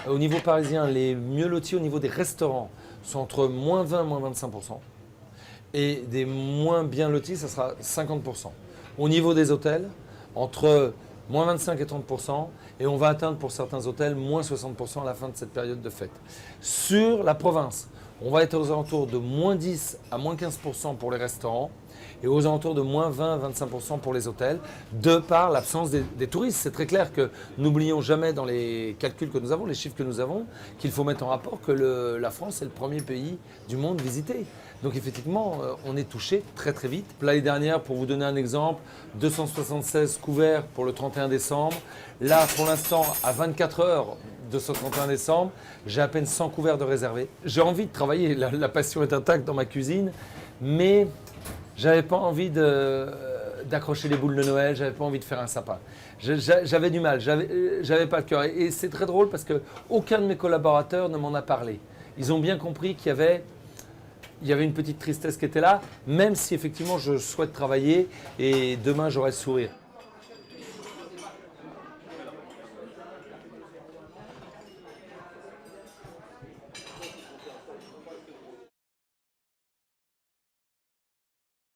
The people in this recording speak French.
Au niveau parisien, les mieux lotis au niveau des restaurants sont entre moins 20 et moins 25%. Et des moins bien lotis, ça sera 50%. Au niveau des hôtels, entre moins 25 et 30%, et on va atteindre pour certains hôtels moins 60% à la fin de cette période de fête. Sur la province, on va être aux alentours de moins 10 à moins 15% pour les restaurants et aux alentours de moins 20 à 25% pour les hôtels, de par l'absence des touristes. C'est très clair que n'oublions jamais dans les calculs que nous avons, les chiffres que nous avons, qu'il faut mettre en rapport que la France est le premier pays du monde visité. Donc effectivement, on est touché très très vite. L'année dernière, pour vous donner un exemple, 276 couverts pour le 31 décembre. Là, pour l'instant, à 24 heures de ce 31 décembre, j'ai à peine 100 couverts de réservés. J'ai envie de travailler, la passion est intacte dans ma cuisine, mais j'avais pas envie d'accrocher les boules de Noël, j'avais pas envie de faire un sapin. J'avais du mal, j'avais pas le cœur. Et c'est très drôle parce qu'aucun de mes collaborateurs ne m'en a parlé. Ils ont bien compris qu'il y avait une petite tristesse qui était là, même si effectivement je souhaite travailler et demain j'aurai le sourire.